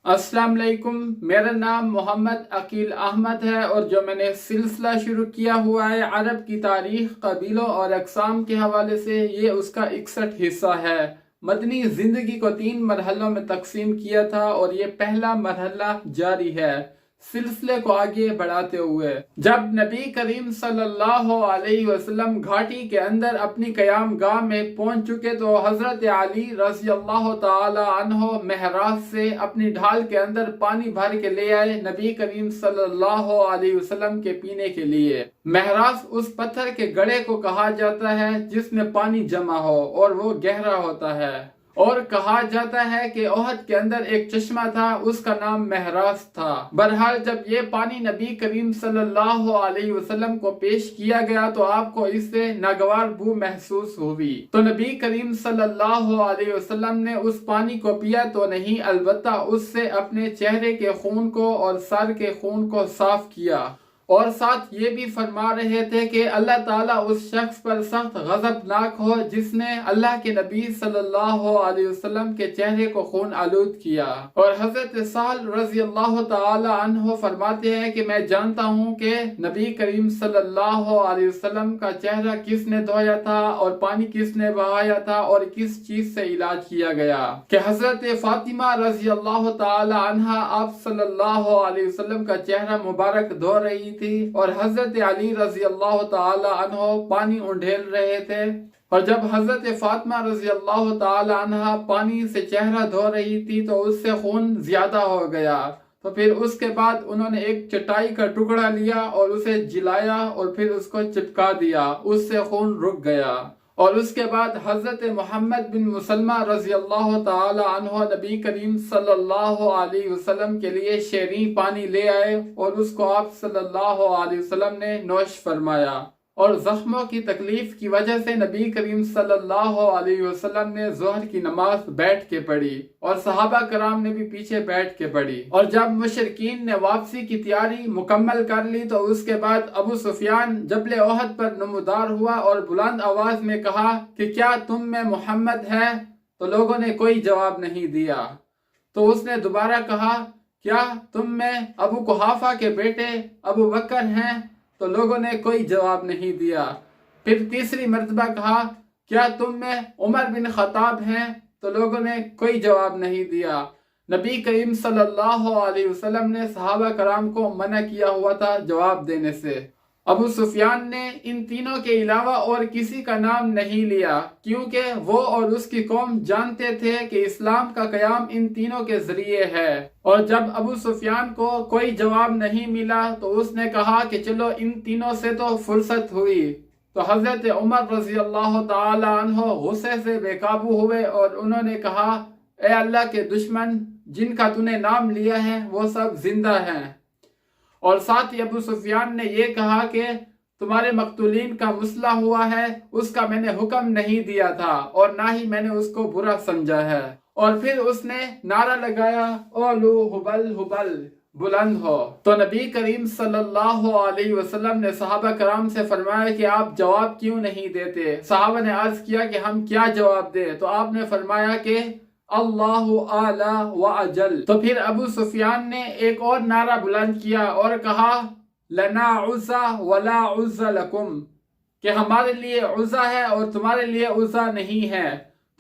السلام علیکم، میرا نام محمد عقیل احمد ہے اور جو میں نے سلسلہ شروع کیا ہوا ہے عرب کی تاریخ، قبیلوں اور اقسام کے حوالے سے، یہ اس کا 61 حصہ ہے۔ مدنی زندگی کو 3 مرحلوں میں تقسیم کیا تھا اور یہ پہلا مرحلہ جاری ہے۔ سلسلے کو آگے بڑھاتے ہوئے جب نبی کریم صلی اللہ علیہ وسلم گھاٹی کے اندر اپنی قیام گاہ میں پہنچ چکے تو حضرت علی رضی اللہ تعالی عنہ محراث سے اپنی ڈھال کے اندر پانی بھر کے لے آئے نبی کریم صلی اللہ علیہ وسلم کے پینے کے لیے۔ محراث اس پتھر کے گڑھے کو کہا جاتا ہے جس میں پانی جمع ہو اور وہ گہرا ہوتا ہے، اور کہا جاتا ہے کہ احد کے اندر ایک چشمہ تھا، اس کا نام محراث تھا۔ بہرحال جب یہ پانی نبی کریم صلی اللہ علیہ وسلم کو پیش کیا گیا تو آپ کو اس سے ناگوار بو محسوس ہوئی، تو نبی کریم صلی اللہ علیہ وسلم نے اس پانی کو پیا تو نہیں، البتہ اس سے اپنے چہرے کے خون کو اور سر کے خون کو صاف کیا، اور ساتھ یہ بھی فرما رہے تھے کہ اللہ تعالیٰ اس شخص پر سخت غضبناک ہو جس نے اللہ کے نبی صلی اللہ علیہ وسلم کے چہرے کو خون آلود کیا۔ اور حضرت سہل رضی اللہ تعالی عنہ فرماتے ہیں کہ میں جانتا ہوں کہ نبی کریم صلی اللہ علیہ وسلم کا چہرہ کس نے دھویا تھا اور پانی کس نے بہایا تھا اور کس چیز سے علاج کیا گیا، کہ حضرت فاطمہ رضی اللہ تعالی عنہ آپ صلی اللہ علیہ وسلم کا چہرہ مبارک دھو رہی تھی اور حضرت علی رضی اللہ تعالی عنہ پانی انڈھیل رہے تھے، اور جب حضرت فاطمہ رضی اللہ تعالی عنہ پانی سے چہرہ دھو رہی تھی تو اس سے خون زیادہ ہو گیا، تو پھر اس کے بعد انہوں نے ایک چٹائی کا ٹکڑا لیا اور اسے جلایا اور پھر اس کو چپکا دیا، اس سے خون رک گیا۔ اور اس کے بعد حضرت محمد بن مسلمہ رضی اللہ تعالی عنہ نبی کریم صلی اللہ علیہ وسلم کے لیے شیریں پانی لے آئے اور اس کو آپ صلی اللہ علیہ وسلم نے نوش فرمایا، اور زخموں کی تکلیف کی وجہ سے نبی کریم صلی اللہ علیہ وسلم نے ظہر کی نماز بیٹھ کے پڑھی اور صحابہ کرام نے بھی پیچھے بیٹھ کے پڑھی، اور جب مشرکین نے واپسی کی تیاری مکمل کر لی تو اس کے بعد ابو سفیان جبل احد پر نمودار ہوا اور بلند آواز میں کہا کہ کیا تم میں محمد ہے؟ تو لوگوں نے کوئی جواب نہیں دیا، تو اس نے دوبارہ کہا کیا تم میں ابو قحافہ کے بیٹے ابو بکر ہیں؟ تو لوگوں نے کوئی جواب نہیں دیا۔ پھر تیسری مرتبہ کہا کیا تم میں عمر بن خطاب ہیں؟ تو لوگوں نے کوئی جواب نہیں دیا۔ نبی کریم صلی اللہ علیہ وسلم نے صحابہ کرام کو منع کیا ہوا تھا جواب دینے سے۔ ابو سفیان نے ان تینوں کے علاوہ اور کسی کا نام نہیں لیا، کیونکہ وہ اور اس کی قوم جانتے تھے کہ اسلام کا قیام ان تینوں کے ذریعے ہے، اور جب ابو سفیان کو کوئی جواب نہیں ملا تو اس نے کہا کہ چلو ان تینوں سے تو فرصت ہوئی، تو حضرت عمر رضی اللہ تعالی عنہ غصے سے بے قابو ہوئے اور انہوں نے کہا اے اللہ کے دشمن، جن کا تو نے نام لیا ہے وہ سب زندہ ہیں، اور ساتھ ہی ابو سفیان نے یہ کہا کہ تمہارے مقتولین کا مسئلہ ہوا ہے، اس کا میں نے حکم نہیں دیا تھا اور نہ ہی میں نے اس کو برا سمجھا ہے، اور پھر اس نے نعرہ لگایا اولو حبل حبل، بلند ہو۔ تو نبی کریم صلی اللہ علیہ وسلم نے صحابہ کرام سے فرمایا کہ آپ جواب کیوں نہیں دیتے؟ صحابہ نے عرض کیا کہ ہم کیا جواب دیں؟ تو آپ نے فرمایا کہ اللہ اعلی و اجل۔ تو پھر ابو سفیان نے ایک اور نعرہ بلند کیا اور کہا لنا عزا ولا عزا لکم، کہ ہمارے لیے عزا ہے اور تمہارے لیے عزا نہیں ہے۔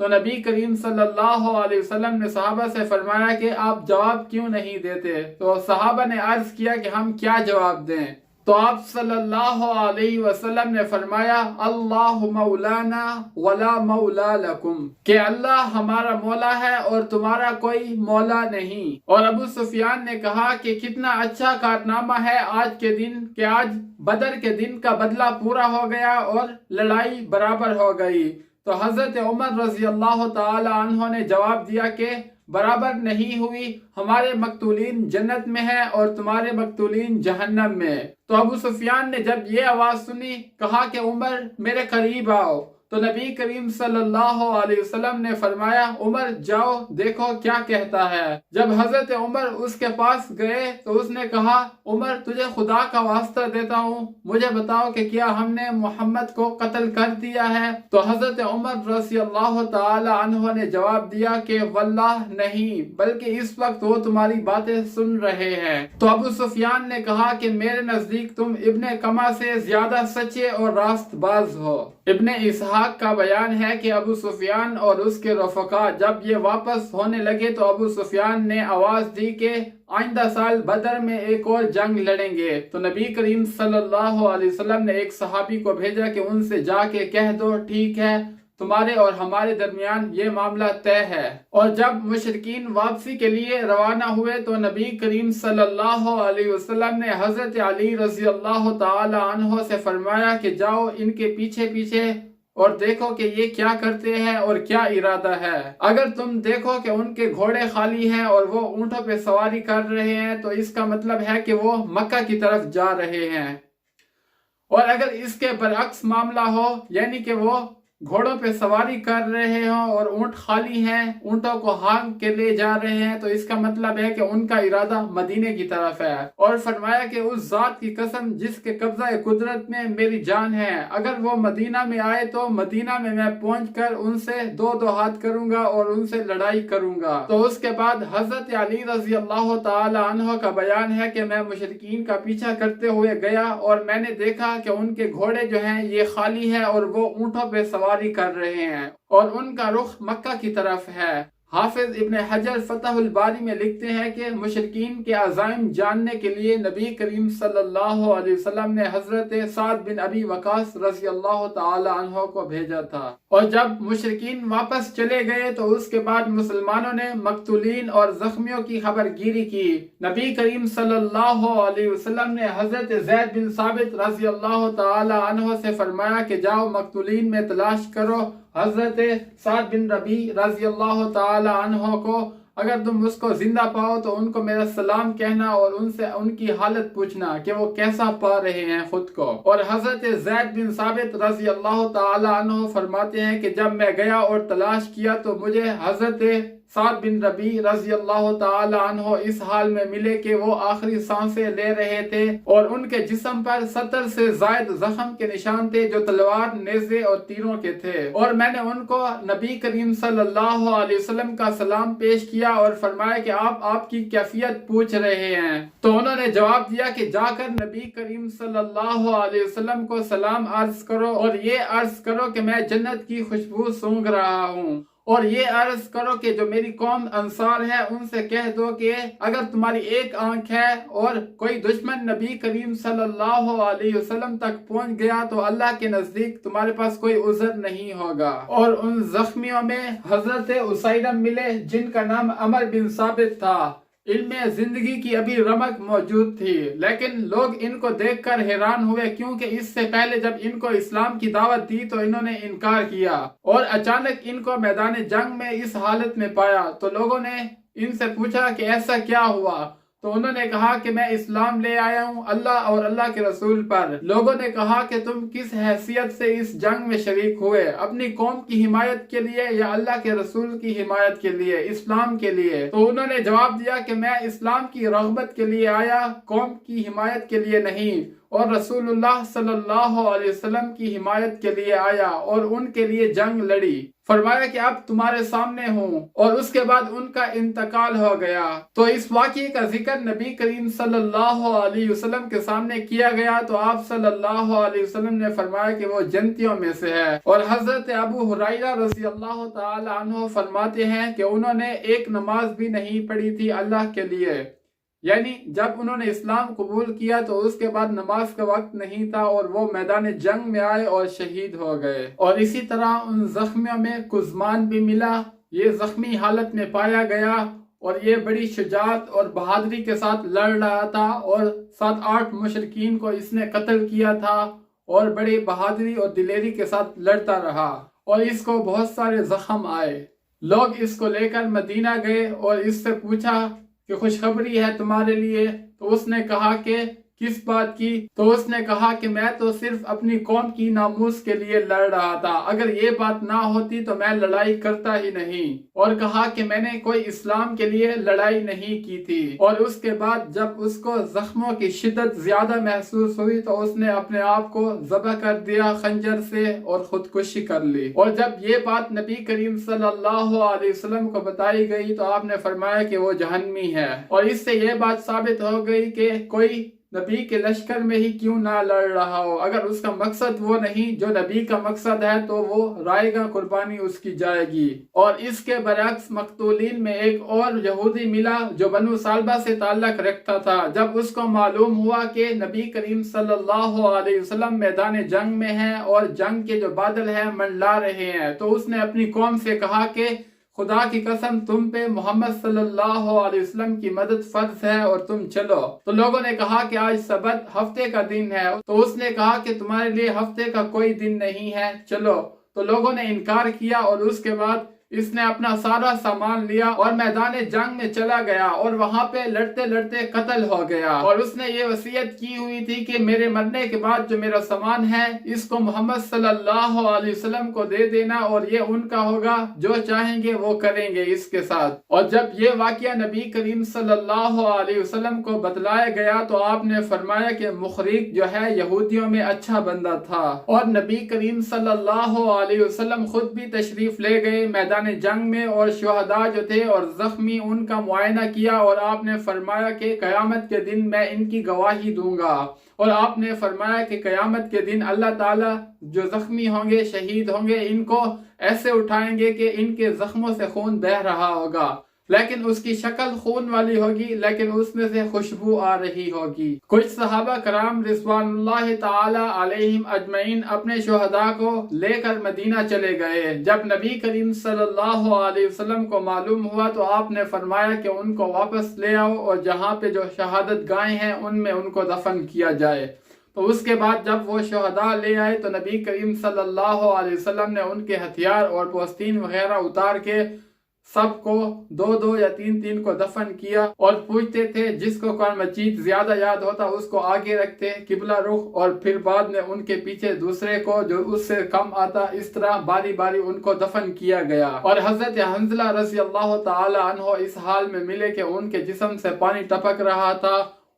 تو نبی کریم صلی اللہ علیہ وسلم نے صحابہ سے فرمایا کہ آپ جواب کیوں نہیں دیتے؟ تو صحابہ نے عرض کیا کہ ہم کیا جواب دیں؟ تو آپ صلی اللہ علیہ وسلم نے فرمایا اللہ مولانا ولا مولا لکم، کہ اللہ ہمارا مولا ہے اور تمہارا کوئی مولا نہیں۔ اور ابو سفیان نے کہا کہ کتنا اچھا کارنامہ ہے آج کے دن، کہ آج بدر کے دن کا بدلہ پورا ہو گیا اور لڑائی برابر ہو گئی۔ تو حضرت عمر رضی اللہ تعالی عنہ نے جواب دیا کہ برابر نہیں ہوئی، ہمارے مقتولین جنت میں ہیں اور تمہارے مقتولین جہنم میں۔ تو ابو سفیان نے جب یہ آواز سنی کہا کہ عمر میرے قریب آؤ، تو نبی کریم صلی اللہ علیہ وسلم نے فرمایا عمر جاؤ دیکھو کیا کہتا ہے۔ جب حضرت عمر اس کے پاس گئے تو اس نے کہا عمر تجھے خدا کا واسطہ دیتا ہوں مجھے بتاؤ کہ کیا ہم نے محمد کو قتل کر دیا ہے؟ تو حضرت عمر رضی اللہ تعالی عنہ نے جواب دیا کہ واللہ نہیں، بلکہ اس وقت وہ تمہاری باتیں سن رہے ہیں۔ تو ابو سفیان نے کہا کہ میرے نزدیک تم ابن کما سے زیادہ سچے اور راست باز ہو۔ ابن اسحاق کا بیان ہے کہ ابو سفیان اور اس کے رفقا جب یہ واپس ہونے لگے تو ابو سفیان نے آواز دی کہ آئندہ سال بدر میں ایک اور جنگ لڑیں گے۔ تو نبی کریم صلی اللہ علیہ وسلم نے ایک صحابی کو بھیجا کہ ان سے جا کے کہہ دو ٹھیک ہے تمہارے اور ہمارے درمیان یہ معاملہ طے ہے۔ اور جب مشرکین واپسی کے لیے روانہ ہوئے تو نبی کریم صلی اللہ علیہ وسلم نے حضرت علی رضی اللہ تعالی عنہ سے فرمایا کہ جاؤ ان کے پیچھے پیچھے اور دیکھو کہ یہ کیا کرتے ہیں اور کیا ارادہ ہے۔ اگر تم دیکھو کہ ان کے گھوڑے خالی ہیں اور وہ اونٹوں پہ سواری کر رہے ہیں تو اس کا مطلب ہے کہ وہ مکہ کی طرف جا رہے ہیں، اور اگر اس کے برعکس معاملہ ہو یعنی کہ وہ گھوڑوں پہ سواری کر رہے ہوں اور اونٹ خالی ہیں، اونٹوں کو ہانک کے لے جا رہے ہیں، تو اس کا مطلب ہے کہ ان کا ارادہ مدینے کی طرف ہے۔ اور فرمایا کہ اس ذات کی قسم جس کے قبضہ قدرت میں میری جان ہے، اگر وہ مدینہ میں آئے تو مدینہ میں پہنچ کر ان سے دو ہاتھ کروں گا اور ان سے لڑائی کروں گا۔ تو اس کے بعد حضرت علی رضی اللہ تعالی عنہ کا بیان ہے کہ میں مشرکین کا پیچھا کرتے ہوئے گیا اور میں نے دیکھا کہ ان کے گھوڑے جو ہیں یہ خالی ہیں اور وہ اونٹوں پہ سواری کر رہے ہیں اور ان کا رخ مکہ کی طرف ہے۔ حافظ ابن حجر فتح الباری میں لکھتے ہیں کہ مشرکین کے عزائم جاننے کے لیے نبی کریم صلی اللہ علیہ وسلم نے حضرت سعد بن ابی وقاص رضی اللہ تعالی عنہ کو بھیجا تھا، اور جب مشرکین واپس چلے گئے تو اس کے بعد مسلمانوں نے مقتولین اور زخمیوں کی خبر گیری کی۔ نبی کریم صلی اللہ علیہ وسلم نے حضرت زید بن ثابت رضی اللہ تعالی عنہ سے فرمایا کہ جاؤ مقتولین میں تلاش کرو حضرت سعد بن ربیع رضی اللہ تعالی عنہ کو، اگر تم اس کو زندہ پاؤ تو ان کو میرا سلام کہنا اور ان سے ان کی حالت پوچھنا کہ وہ کیسا پا رہے ہیں خود کو۔ اور حضرت زید بن ثابت رضی اللہ تعالی عنہ فرماتے ہیں کہ جب میں گیا اور تلاش کیا تو مجھے حضرت سعد بن ربیع رضی اللہ تعالی عنہ اس حال میں ملے کہ وہ آخری سانسیں لے رہے تھے اور ان کے جسم پر 70 سے زائد زخم کے نشان تھے جو تلوار، نیزے اور تیروں کے تھے، اور میں نے ان کو نبی کریم صلی اللہ علیہ وسلم کا سلام پیش کیا اور فرمایا کہ آپ کی کیفیت پوچھ رہے ہیں۔ تو انہوں نے جواب دیا کہ جا کر نبی کریم صلی اللہ علیہ وسلم کو سلام عرض کرو اور یہ عرض کرو کہ میں جنت کی خوشبو سونگھ رہا ہوں، اور یہ عرض کرو کہ جو میری قوم انصار ہے ان سے کہہ دو کہ اگر تمہاری ایک آنکھ ہے اور کوئی دشمن نبی کریم صلی اللہ علیہ وسلم تک پہنچ گیا تو اللہ کے نزدیک تمہارے پاس کوئی عذر نہیں ہوگا۔ اور ان زخمیوں میں حضرت اسیرم ملے جن کا نام عمر بن ثابت تھا۔ ان میں زندگی کی ابھی رمق موجود تھی، لیکن لوگ ان کو دیکھ کر حیران ہوئے کیونکہ اس سے پہلے جب ان کو اسلام کی دعوت دی تو انہوں نے انکار کیا، اور اچانک ان کو میدان جنگ میں اس حالت میں پایا تو لوگوں نے ان سے پوچھا کہ ایسا کیا ہوا؟ تو انہوں نے کہا کہ میں اسلام لے آیا ہوں اللہ اور اللہ کے رسول پر۔ لوگوں نے کہا کہ تم کس حیثیت سے اس جنگ میں شریک ہوئے، اپنی قوم کی حمایت کے لیے یا اللہ کے رسول کی حمایت کے لیے، اسلام کے لیے؟ تو انہوں نے جواب دیا کہ میں اسلام کی رغبت کے لیے آیا، قوم کی حمایت کے لیے نہیں، اور رسول اللہ صلی اللہ علیہ وسلم کی حمایت کے لیے آیا اور ان کے لیے جنگ لڑی۔ فرمایا کہ اب تمہارے سامنے ہوں، اور اس کے بعد ان کا انتقال ہو گیا۔ تو اس واقعے کا ذکر نبی کریم صلی اللہ علیہ وسلم کے سامنے کیا گیا تو آپ صلی اللہ علیہ وسلم نے فرمایا کہ وہ جنتیوں میں سے ہے۔ اور حضرت ابو ہریرہ رضی اللہ تعالی عنہ فرماتے ہیں کہ انہوں نے ایک نماز بھی نہیں پڑھی تھی اللہ کے لیے، یعنی جب انہوں نے اسلام قبول کیا تو اس کے بعد نماز کا وقت نہیں تھا اور وہ میدان جنگ میں آئے اور شہید ہو گئے۔ اور اسی طرح ان زخمیوں میں قزمان بھی ملا، یہ زخمی حالت میں پایا گیا اور یہ بڑی شجاعت اور بہادری کے ساتھ لڑ رہا تھا اور 7-8 مشرکین کو اس نے قتل کیا تھا اور بڑی بہادری اور دلیری کے ساتھ لڑتا رہا، اور اس کو بہت سارے زخم آئے۔ لوگ اس کو لے کر مدینہ گئے اور اس سے پوچھا کہ خوشخبری ہے تمہارے لیے، تو اس نے کہا کہ کس بات کی؟ تو اس نے کہا کہ میں تو صرف اپنی قوم کی ناموس کے لیے لڑ رہا تھا، اگر یہ بات نہ ہوتی تو میں لڑائی کرتا ہی نہیں، اور کہا کہ میں نے کوئی اسلام کے لیے لڑائی نہیں کی تھی۔ اور اس کے بعد جب اس کو زخموں کی شدت زیادہ محسوس ہوئی تو اس نے اپنے آپ کو ذبح کر دیا خنجر سے اور خودکشی کر لی۔ اور جب یہ بات نبی کریم صلی اللہ علیہ وسلم کو بتائی گئی تو آپ نے فرمایا کہ وہ جہنمی ہے، اور اس سے یہ بات ثابت ہو گئی کہ کوئی نبی کے لشکر میں ہی کیوں نہ لڑ رہا ہو، اگر اس کا مقصد وہ نہیں جو نبی کا مقصد ہے تو وہ رائے گا قربانی اس کی جائے گی۔ اور اس کے برعکس مقتولین میں ایک اور یہودی ملا جو بنو سالبہ سے تعلق رکھتا تھا۔ جب اس کو معلوم ہوا کہ نبی کریم صلی اللہ علیہ وسلم میدان جنگ میں ہیں اور جنگ کے جو بادل ہیں منڈلا رہے ہیں، تو اس نے اپنی قوم سے کہا کہ خدا کی قسم تم پہ محمد صلی اللہ علیہ وسلم کی مدد فرض ہے اور تم چلو۔ تو لوگوں نے کہا کہ آج سبت ہفتے کا دن ہے، تو اس نے کہا کہ تمہارے لیے ہفتے کا کوئی دن نہیں ہے، چلو۔ تو لوگوں نے انکار کیا اور اس کے بعد اس نے اپنا سارا سامان لیا اور میدان جنگ میں چلا گیا اور وہاں پہ لڑتے لڑتے قتل ہو گیا۔ اور اس نے یہ وصیت کی ہوئی تھی کہ میرے مرنے کے بعد جو میرا سامان ہے اس کو محمد صلی اللہ علیہ وسلم کو دے دینا، اور یہ ان کا ہوگا، جو چاہیں گے وہ کریں گے اس کے ساتھ۔ اور جب یہ واقعہ نبی کریم صلی اللہ علیہ وسلم کو بتلایا گیا تو آپ نے فرمایا کہ مخرق جو ہے یہودیوں میں اچھا بندہ تھا، اور نبی کریم صلی اللہ علیہ وسلم خود بھی تشریف لے گئے میدان جنگ میں، اور شہداء جو تھے اور زخمی ان کا معائنہ کیا، اور آپ نے فرمایا کہ قیامت کے دن میں ان کی گواہی دوں گا۔ اور آپ نے فرمایا کہ قیامت کے دن اللہ تعالیٰ جو زخمی ہوں گے، شہید ہوں گے، ان کو ایسے اٹھائیں گے کہ ان کے زخموں سے خون بہہ رہا ہوگا، لیکن اس کی شکل خون والی ہوگی، لیکن اس میں سے خوشبو آ رہی ہوگی۔ کچھ صحابہ کرام رضوان اللہ تعالی علیہم اجمعین اپنے شہداء کو لے کر مدینہ چلے گئے۔ جب نبی کریم صلی اللہ علیہ وسلم کو معلوم ہوا تو آپ نے فرمایا کہ ان کو واپس لے آؤ اور جہاں پہ جو شہادت گاہیں ہیں ان میں ان کو دفن کیا جائے۔ تو اس کے بعد جب وہ شہداء لے آئے تو نبی کریم صلی اللہ علیہ وسلم نے ان کے ہتھیار اور پوستین وغیرہ اتار کے سب کو 2 یا 3 کو دفن کیا، اور پوچھتے تھے جس کو قرآن مجید زیادہ یاد ہوتا اس کو آگے رکھتے قبلہ رخ، اور پھر بعد میں ان کے پیچھے دوسرے کو جو اس سے کم آتا، اس طرح باری باری ان کو دفن کیا گیا۔ اور حضرت حنظلہ رضی اللہ تعالی عنہ اس حال میں ملے کہ ان کے جسم سے پانی ٹپک رہا تھا۔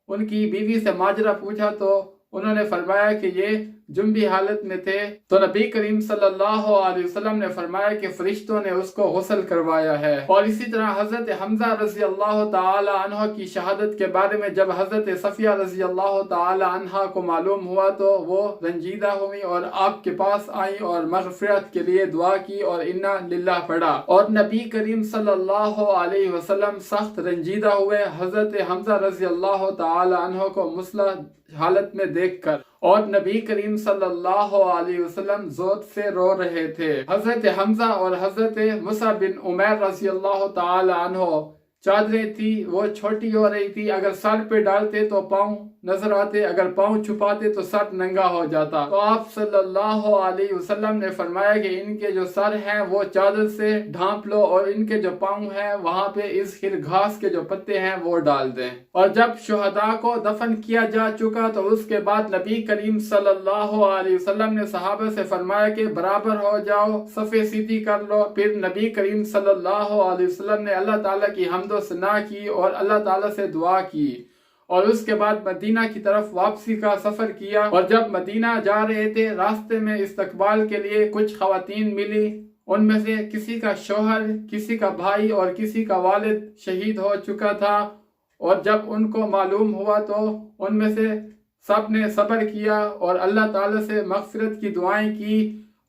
ان کی بیوی سے ماجرا پوچھا تو انہوں نے فرمایا کہ یہ جنبی حالت میں تھے، تو نبی کریم صلی اللہ علیہ وسلم نے فرمایا کہ فرشتوں نے اس کو غسل کروایا ہے۔ اور اسی طرح حضرت حمزہ رضی اللہ تعالی عنہ کی شہادت کے بارے میں جب حضرت صفیہ رضی اللہ تعالی عنہ کو معلوم ہوا تو وہ رنجیدہ ہوئی اور آپ کے پاس آئی اور مغفرت کے لیے دعا کی اور انا للہ پڑھا، اور نبی کریم صلی اللہ علیہ وسلم سخت رنجیدہ ہوئے حضرت حمزہ رضی اللہ تعالی عنہ کو مسلح حالت میں دیکھ کر، اور نبی کریم صلی اللہ علیہ وسلم زود سے رو رہے تھے۔ حضرت حمزہ اور حضرت مصعب بن عمیر رضی اللہ تعالی عنہ چادریں تھی وہ چھوٹی ہو رہی تھی، اگر سر پہ ڈالتے تو پاؤں نظر آتے، اگر پاؤں چھپاتے تو سر ننگا ہو جاتا۔ تو آپ صلی اللہ علیہ وسلم نے فرمایا کہ ان کے جو سر ہیں وہ چادر سے ڈھانپ لو، اور ان کے جو پاؤں ہیں وہاں پہ اس خر گھاس کے جو پتے ہیں وہ ڈال دیں۔ اور جب شہداء کو دفن کیا جا چکا تو اس کے بعد نبی کریم صلی اللہ علیہ وسلم نے صحابہ سے فرمایا کہ برابر ہو جاؤ، صفیں سیدھی کر لو۔ پھر نبی کریم صلی اللہ علیہ وسلم نے اللہ تعالیٰ کی حمد و ثنا کی اور اللہ تعالیٰ سے دعا کی، اور اس کے بعد مدینہ کی طرف واپسی کا سفر کیا۔ اور جب مدینہ جا رہے تھے راستے میں استقبال کے لیے کچھ خواتین ملی، ان میں سے کسی کا شوہر، کسی کا بھائی اور کسی کا والد شہید ہو چکا تھا، اور جب ان کو معلوم ہوا تو ان میں سے سب نے صبر کیا اور اللہ تعالیٰ سے مغفرت کی دعائیں کی،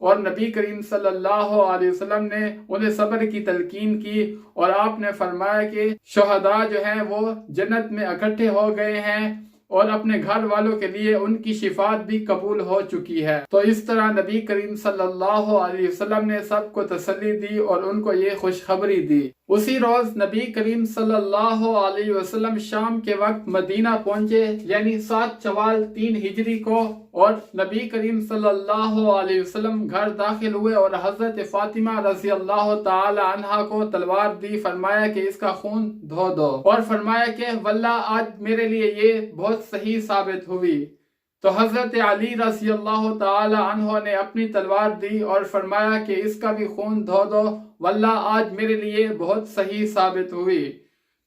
اور نبی کریم صلی اللہ علیہ وسلم نے انہیں صبر کی تلقین کی، اور آپ نے فرمایا کہ شہداء جو ہیں وہ جنت میں اکٹھے ہو گئے ہیں، اور اپنے گھر والوں کے لیے ان کی شفاعت بھی قبول ہو چکی ہے۔ تو اس طرح نبی کریم صلی اللہ علیہ وسلم نے سب کو تسلی دی اور ان کو یہ خوشخبری دی۔ اسی روز نبی کریم صلی اللہ علیہ وسلم شام کے وقت مدینہ پہنچے، یعنی 7 شوال 3 ہجری کو، اور نبی کریم صلی اللہ علیہ وسلم گھر داخل ہوئے اور حضرت فاطمہ رضی اللہ تعالی عنہا کو تلوار دی، فرمایا کہ اس کا خون دھو دو، اور فرمایا کہ واللہ آج میرے لیے یہ بہت صحیح ثابت ہوئی۔ تو حضرت علی رضی اللہ تعالی عنہ نے اپنی تلوار دی اور فرمایا کہ اس کا بھی خون دھو دو، واللہ آج میرے لیے بہت صحیح ثابت ہوئی۔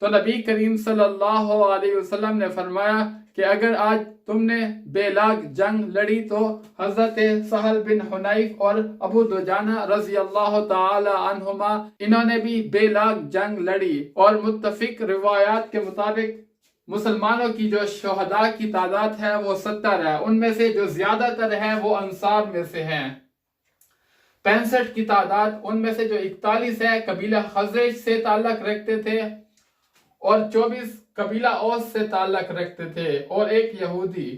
تو نبی کریم صلی اللہ علیہ وسلم نے فرمایا کہ اگر آج تم نے بے لاگ جنگ لڑی تو حضرت سہل بن حنیف اور ابو دجانہ رضی اللہ تعالی عنہما انہوں نے بھی بے لاگ جنگ لڑی، اور متفق روایات کے مطابق مسلمانوں کی جو شہداء کی تعداد ہے وہ 70 ہے، ان میں سے جو زیادہ تر ہے وہ انصار میں سے ہیں۔ 65 کی تعداد، ان میں سے جو 41 ہے قبیلہ خزرج سے تعلق رکھتے تھے، اور 24 قبیلہ اوس سے تعلق رکھتے تھے، اور ایک یہودی۔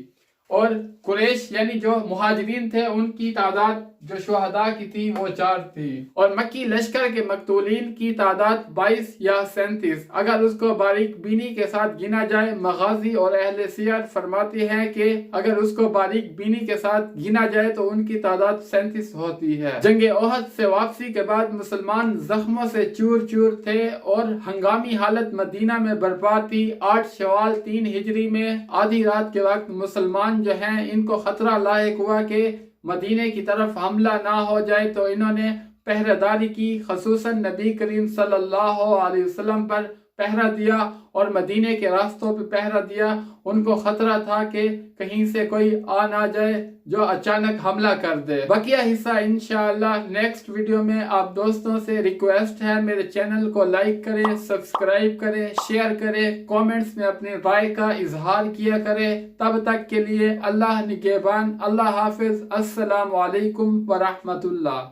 اور قریش یعنی جو مہاجرین تھے ان کی تعداد جو شہداء کی تھی وہ 4 تھی۔ اور مکی لشکر کے مقتولین کی تعداد 22 یا 37 اگر اس کو باریک بینی کے ساتھ گنا جائے۔ مغازی اور اہل سیر فرماتی ہیں کہ اگر اس کو باریک بینی کے ساتھ گنا جائے تو ان کی تعداد 37 ہوتی ہے۔ جنگ احد سے واپسی کے بعد مسلمان زخموں سے چور چور تھے اور ہنگامی حالت مدینہ میں برپا تھی۔ 8 شوال 3 ہجری میں آدھی رات کے وقت مسلمان جو ہیں ان کو خطرہ لاحق ہوا کہ مدینے کی طرف حملہ نہ ہو جائے، تو انہوں نے پہرہ داری کی، خصوصاً نبی کریم صلی اللہ علیہ وسلم پر پہرہ دیا اور مدینے کے راستوں پہ پہرہ دیا۔ ان کو خطرہ تھا کہ کہیں سے کوئی آ نہ جائے جو اچانک حملہ کر دے۔ بقیہ حصہ انشاءاللہ نیکسٹ ویڈیو میں۔ آپ دوستوں سے ریکویسٹ ہے میرے چینل کو لائک کریں، سبسکرائب کریں، شیئر کریں، کومنٹس میں اپنے رائے کا اظہار کیا کریں۔ تب تک کے لیے اللہ نگہبان، اللہ حافظ، السلام علیکم ورحمۃ اللہ۔